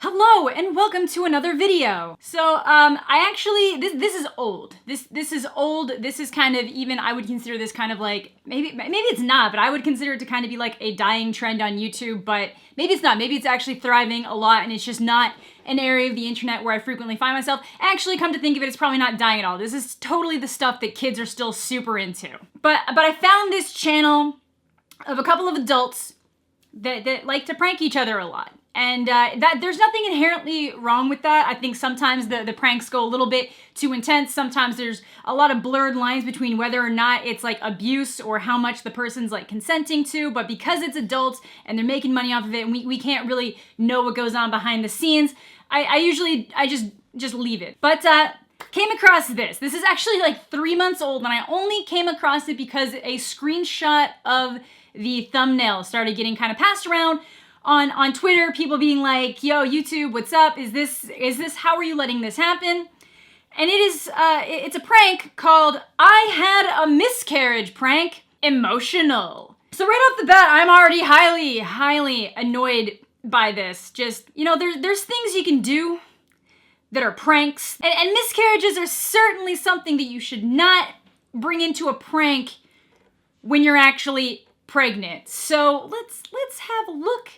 Hello and welcome to another video. So I actually this is old. This is old. This is kind of even I would consider this kind of like maybe it's not, but I would consider it to kind of be like a dying trend on YouTube, but maybe it's not. Maybe it's actually thriving a lot and it's just not an area of the internet where I frequently find myself. Actually, come to think of it, it's probably not dying at all. This is totally the stuff that kids are still super into. But I found this channel of a couple of adults that like to prank each other a lot. And that there's nothing inherently wrong with that. I think sometimes the pranks go a little bit too intense. Sometimes there's a lot of blurred lines between whether or not it's like abuse or how much the person's like consenting to. But because it's adults and they're making money off of it and we can't really know what goes on behind the scenes, I usually just leave it. But came across this. This is actually like 3 months old and I only came across it because a screenshot of the thumbnail started getting kind of passed around on Twitter, people being like, yo, YouTube, what's up? Is this, how are you letting this happen? And it's a prank called I Had a Miscarriage Prank Emotional. So right off the bat, I'm already highly annoyed by this. Just, you know, there's things you can do that are pranks. And miscarriages are certainly something that you should not bring into a prank when you're actually pregnant. So let's have a look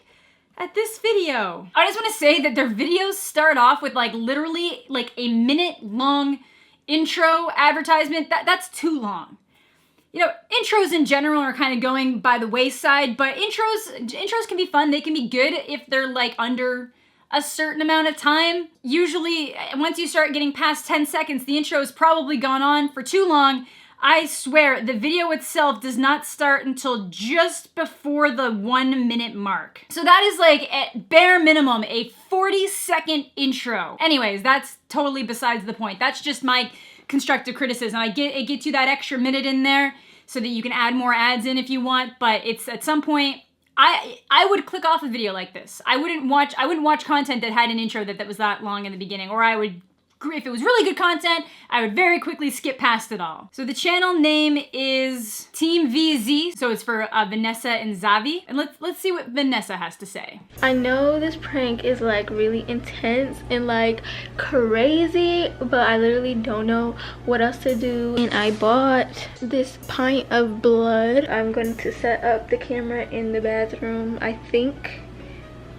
at this video. I just want to say that their videos start off with like literally like a minute-long intro advertisement. That's too long. You know, intros in general are kind of going by the wayside, but intros can be fun. They can be good if they're like under a certain amount of time. Usually, once you start getting past 10 seconds, the intro has probably gone on for too long. I swear, the video itself does not start until just before the 1 minute mark. So that is like, at bare minimum, a 40-second intro. Anyways, that's totally besides the point. That's just my constructive criticism. It gets you that extra minute in there so that you can add more ads in if you want, but it's at some point, I would click off a video like this. I wouldn't watch content that had an intro that was that long in the beginning, or I would, if it was really good content, I would very quickly skip past it all. So the channel name is Team VZ, so it's for Vanessa and Zavi. And let's see what Vanessa has to say. I know this prank is like really intense and like crazy, but I literally don't know what else to do. And I bought this pint of blood. I'm going to set up the camera in the bathroom, I think,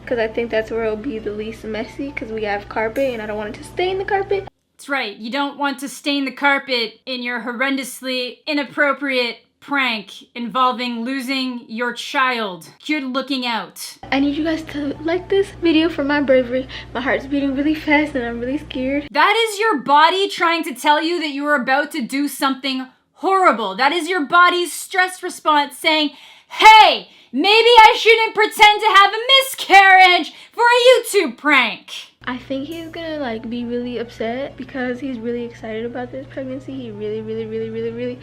because I think that's where it'll be the least messy because we have carpet and I don't want it to stain the carpet. That's right, you don't want to stain the carpet in your horrendously inappropriate prank involving losing your child. Good looking out. I need you guys to like this video for my bravery. My heart's beating really fast and I'm really scared. That is your body trying to tell you that you are about to do something horrible. That is your body's stress response saying, hey, maybe I shouldn't pretend to have a miscarriage for a YouTube prank. I think he's gonna like be really upset because he's really excited about this pregnancy. He really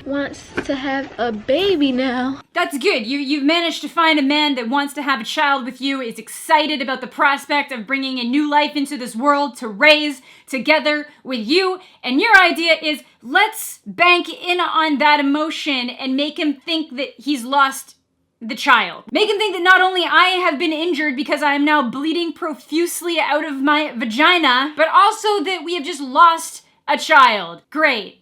wants to have a baby now. That's good. You've managed to find a man that wants to have a child with you, is excited about the prospect of bringing a new life into this world to raise together with you. And your idea is, let's bank in on that emotion and make him think that he's lost the child. Make him think that not only I have been injured because I am now bleeding profusely out of my vagina, but also that we have just lost a child. Great.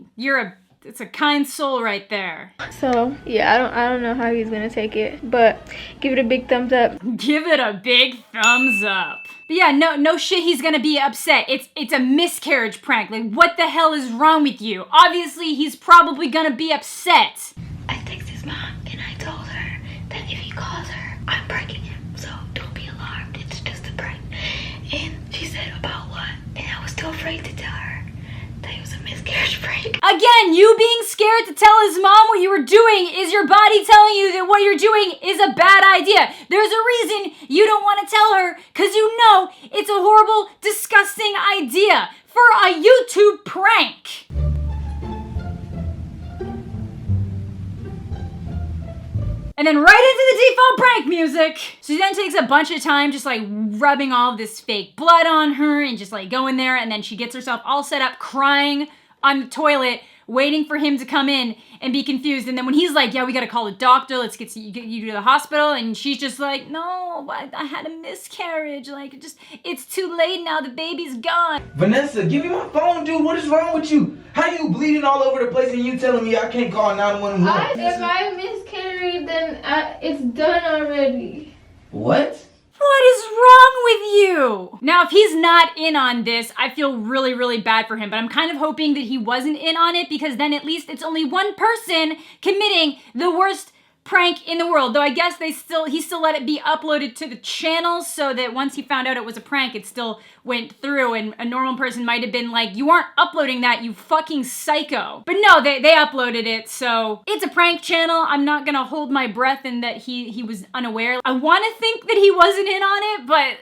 It's a kind soul right there. So yeah, I don't know how he's gonna take it, but give it a big thumbs up. Give it a big thumbs up. But yeah, no shit, he's gonna be upset. It's a miscarriage prank. Like, what the hell is wrong with you? Obviously, he's probably gonna be upset. I texted his mom and I told her that if he calls her, I'm pranking him. So don't be alarmed. It's just a prank. And she said, about what? And I was still afraid to tell her that it was a miscarriage prank. Again, you being scared to tell his mom what you were doing is your body telling you that what you're doing is a bad idea. There's a reason you don't want to tell her, because you know it's a horrible, disgusting idea for a YouTube prank. And then right into the default prank music. So she then takes a bunch of time just like rubbing all of this fake blood on her and just like going there, and then she gets herself all set up crying on the toilet waiting for him to come in and be confused. And then when he's like, yeah, we gotta call a doctor, let's get you to the hospital. And she's just like, no, I had a miscarriage. Like, it's too late now, the baby's gone. Vanessa, give me my phone, dude. What is wrong with you? How you bleeding all over the place and you telling me I can't call 911? If I miscarried, then it's done already. What? What is wrong with you? Now, if he's not in on this, I feel really, really bad for him. But I'm kind of hoping that he wasn't in on it, because then at least it's only one person committing the worst prank in the world. Though I guess he still let it be uploaded to the channel, so that once he found out it was a prank, it still went through, and a normal person might have been like, you aren't uploading that, you fucking psycho. But no, they uploaded it, so it's a prank channel. I'm not gonna hold my breath in that he was unaware. I want to think that he wasn't in on it, but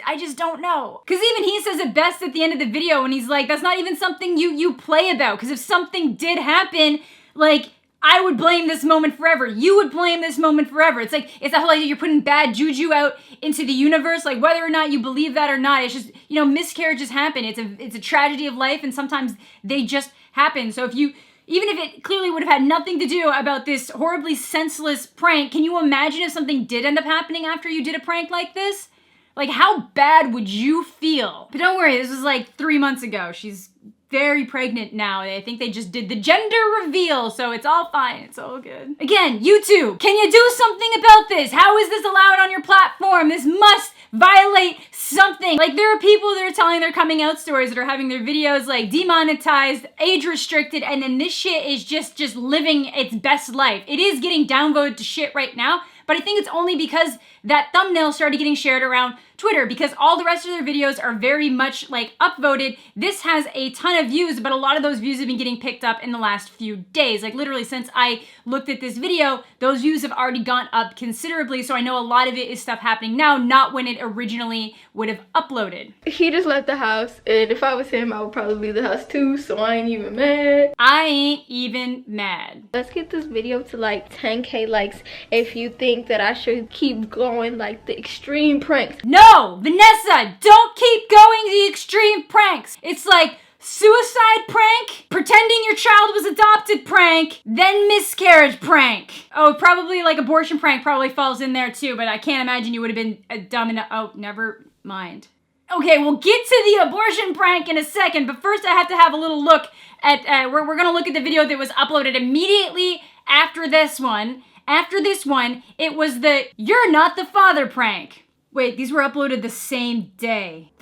I just don't know. Because even he says it best at the end of the video when he's like, that's not even something you play about, because if something did happen, like, I would blame this moment forever. You would blame this moment forever. It's like, it's that whole idea you're putting bad juju out into the universe, like whether or not you believe that or not. It's just, miscarriages happen. It's a tragedy of life, and sometimes they just happen. So even if it clearly would have had nothing to do about this horribly senseless prank, can you imagine if something did end up happening after you did a prank like this? Like, how bad would you feel? But don't worry, this was like 3 months ago. She's very pregnant now. I think they just did the gender reveal, so it's all fine. It's all good. Again, YouTube, can you do something about this? How is this allowed on your platform? This must violate something. Like, there are people that are telling their coming out stories that are having their videos like demonetized, age restricted, and then this shit is just living its best life. It is getting downvoted to shit right now, but I think it's only because that thumbnail started getting shared around Twitter, because all the rest of their videos are very much like upvoted. This has a ton of views, but a lot of those views have been getting picked up in the last few days. Like, literally since I looked at this video, those views have already gone up considerably, so I know a lot of it is stuff happening now, not when it originally would have uploaded. He just left the house, and if I was him, I would probably leave the house too, so I ain't even mad. I ain't even mad. Let's get this video to like 10K likes if you think that I should keep going like the extreme pranks. No, Vanessa, don't keep going the extreme pranks. It's like suicide prank, pretending your child was adopted prank, then miscarriage prank. Oh, probably like abortion prank probably falls in there too, but I can't imagine you would have been dumb enough. Oh, never mind. Okay, we'll get to the abortion prank in a second, but first I have to have a little look at, we're gonna look at the video that was uploaded immediately after this one. After this one, it was the "you're not the father" prank. Wait, these were uploaded the same day.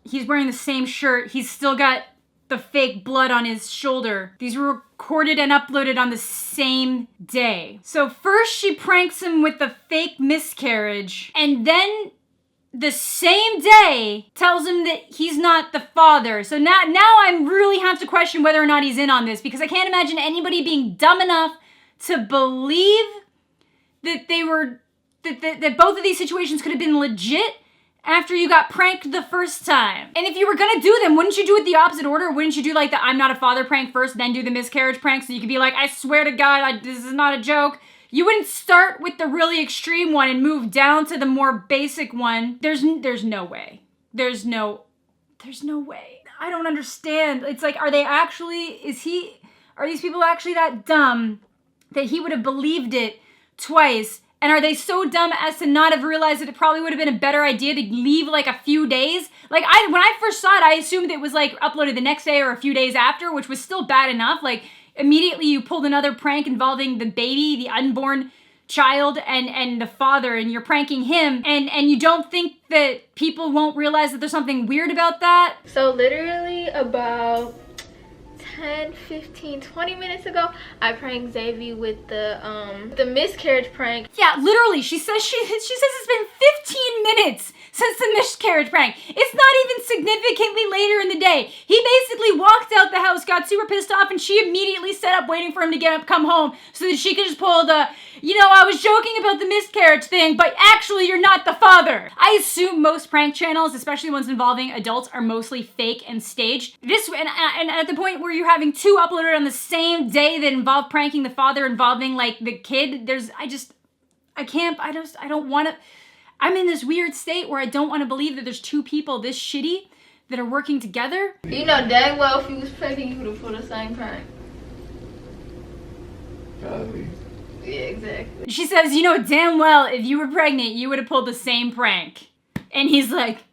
He's wearing the same shirt. He's still got the fake blood on his shoulder. These were recorded and uploaded on the same day. So first she pranks him with the fake miscarriage, and then the same day tells him that he's not the father. So now I really have to question whether or not he's in on this, because I can't imagine anybody being dumb enough to believe that that both of these situations could have been legit after you got pranked the first time. And if you were gonna do them, wouldn't you do it the opposite order? Wouldn't you do like the "I'm not a father" prank first, then do the miscarriage prank, so you could be like, I swear to God, this is not a joke? You wouldn't start with the really extreme one and move down to the more basic one. There's no way. There's no way. I don't understand. It's like, are these people actually that dumb that he would have believed it twice? And are they so dumb as to not have realized that it probably would have been a better idea to leave like a few days? Like, when I first saw it, I assumed it was like uploaded the next day or a few days after, which was still bad enough. Like, immediately you pulled another prank involving the baby, the unborn child, and the father, and you're pranking him, and you don't think that people won't realize that there's something weird about that? So literally about 10, 15, 20 minutes ago, I pranked Xavier with the miscarriage prank. Yeah, literally, she says it's been 15 minutes since the miscarriage prank. It's not even significantly later in the day. He basically walked out the house, got super pissed off, and she immediately set up waiting for him to come home so that she could just pull the, I was joking about the miscarriage thing, but actually you're not the father. I assume most prank channels, especially ones involving adults, are mostly fake and staged. And at the point where you're having two uploaded on the same day that involve pranking the father involving like the kid, I'm in this weird state where I don't want to believe that there's two people this shitty that are working together. You know dang well if you was pregnant, you would have pulled the same prank. Probably. Yeah, exactly. She says, you know damn well if you were pregnant, you would have pulled the same prank. And he's like,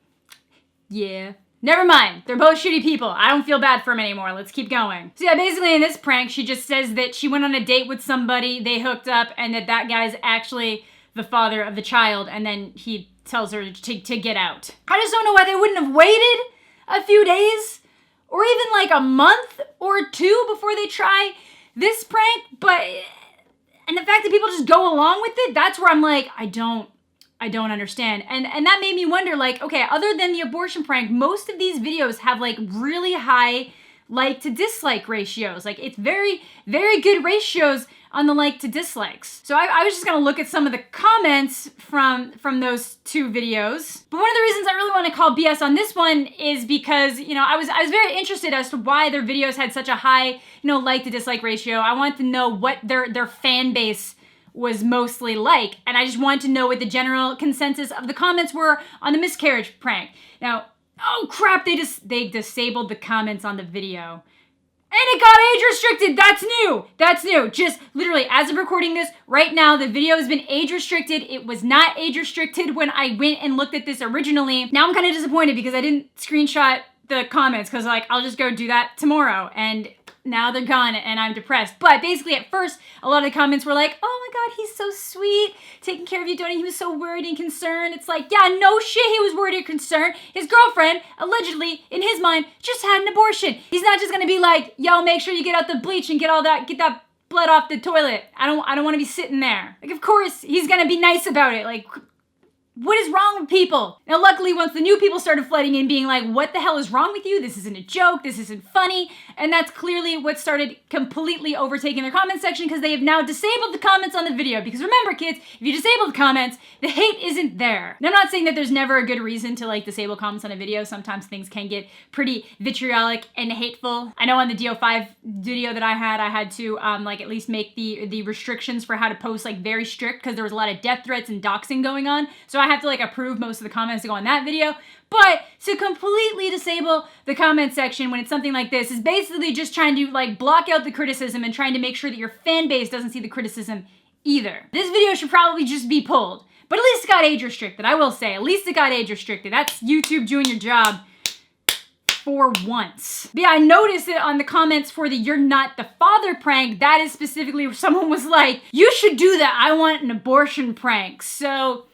yeah. Never mind. They're both shitty people. I don't feel bad for him anymore. Let's keep going. So yeah, basically in this prank, she just says that she went on a date with somebody, they hooked up, and that guy's actually the father of the child, and then he tells her to get out. I just don't know why they wouldn't have waited a few days or even like a month or two before they try this prank, and the fact that people just go along with it, that's where I'm like, I don't understand. And that made me wonder, like, okay, other than the abortion prank, most of these videos have like really high like to dislike ratios. Like it's very, very good ratios on the like to dislikes. So I was just gonna look at some of the comments from those two videos. But one of the reasons I really want to call BS on this one is because, you know, I was very interested as to why their videos had such a high, you know, like to dislike ratio. I wanted to know what their fan base was mostly like, and I just wanted to know what the general consensus of the comments were on the miscarriage prank. Now, oh crap, they disabled the comments on the video. And it got age restricted. That's new. That's new. Just literally, as of recording this, right now, the video has been age restricted. It was not age restricted when I went and looked at this originally. Now I'm kind of disappointed because I didn't screenshot the comments because like, I'll just go do that tomorrow. And now they're gone and I'm depressed. But basically at first, a lot of the comments were like, oh my God, he's so sweet, taking care of you, Donnie. He was so worried and concerned. It's like, yeah, no shit, he was worried and concerned. His girlfriend, allegedly, in his mind, just had an abortion. He's not just gonna be like, yo, make sure you get out the bleach and get that blood off the toilet. I don't wanna be sitting there. Like, of course, he's gonna be nice about it. Like, what is wrong with people? Now, luckily, once the new people started flooding in being like, what the hell is wrong with you? This isn't a joke. This isn't funny. And that's clearly what started completely overtaking their comment section because they have now disabled the comments on the video. Because remember, kids, if you disable the comments, the hate isn't there. And I'm not saying that there's never a good reason to like disable comments on a video. Sometimes things can get pretty vitriolic and hateful. I know on the DO5 video that I had to like at least make the restrictions for how to post like very strict because there was a lot of death threats and doxing going on. So I have to like approve most of the comments to go on that video. But to completely disable the comment section when it's something like this is basically just trying to like block out the criticism and trying to make sure that your fan base doesn't see the criticism either. This video should probably just be pulled, but at least it got age restricted. I will say, at least it got age restricted. That's YouTube doing your job for once. But yeah, I noticed it on the comments for the "you're not the father" prank. That is specifically where someone was like, you should do that. I want an abortion prank. So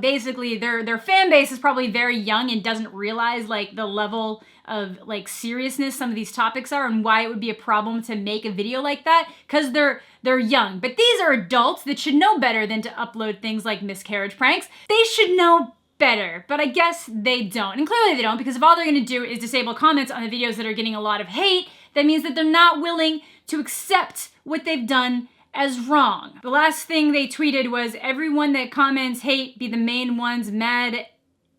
basically their fan base is probably very young and doesn't realize like the level of like seriousness some of these topics are and why it would be a problem to make a video like that because they're young. But these are adults that should know better than to upload things like miscarriage pranks. They should know better, but I guess they don't. And clearly they don't, because if all they're gonna do is disable comments on the videos that are getting a lot of hate, that means that they're not willing to accept what they've done as wrong. The last thing they tweeted was, everyone that comments hate be the main ones mad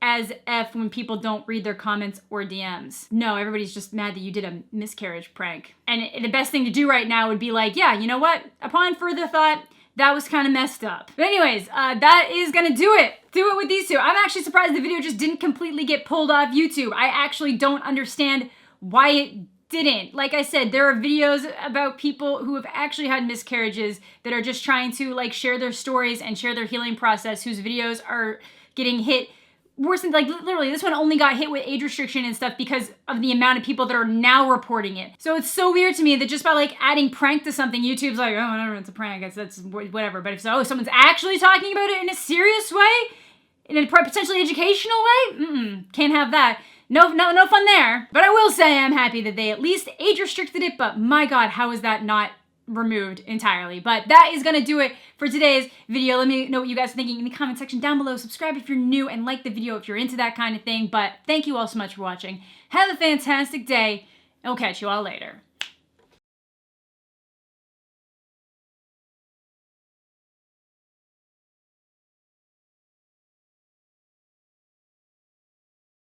as F when people don't read their comments or DMs. No, everybody's just mad that you did a miscarriage prank. And the best thing to do right now would be like, yeah, you know what? Upon further thought, that was kind of messed up. But anyways, that is gonna do it. Do it with these two. I'm actually surprised the video just didn't completely get pulled off YouTube. I actually don't understand why it didn't. Like I said, there are videos about people who have actually had miscarriages that are just trying to like share their stories and share their healing process, whose videos are getting hit worse than, like, literally this one only got hit with age restriction and stuff because of the amount of people that are now reporting it. So it's so weird to me that just by like adding prank to something, YouTube's like, oh, whatever, it's a prank, that's whatever. But if so, someone's actually talking about it in a serious way, in a potentially educational way, can't have that. No fun there. But I will say I'm happy that they at least age restricted it, but my God, how is that not removed entirely? But that is gonna do it for today's video. Let me know what you guys are thinking in the comment section down below. Subscribe if you're new and like the video if you're into that kind of thing. But thank you all so much for watching. Have a fantastic day, and we'll catch you all later.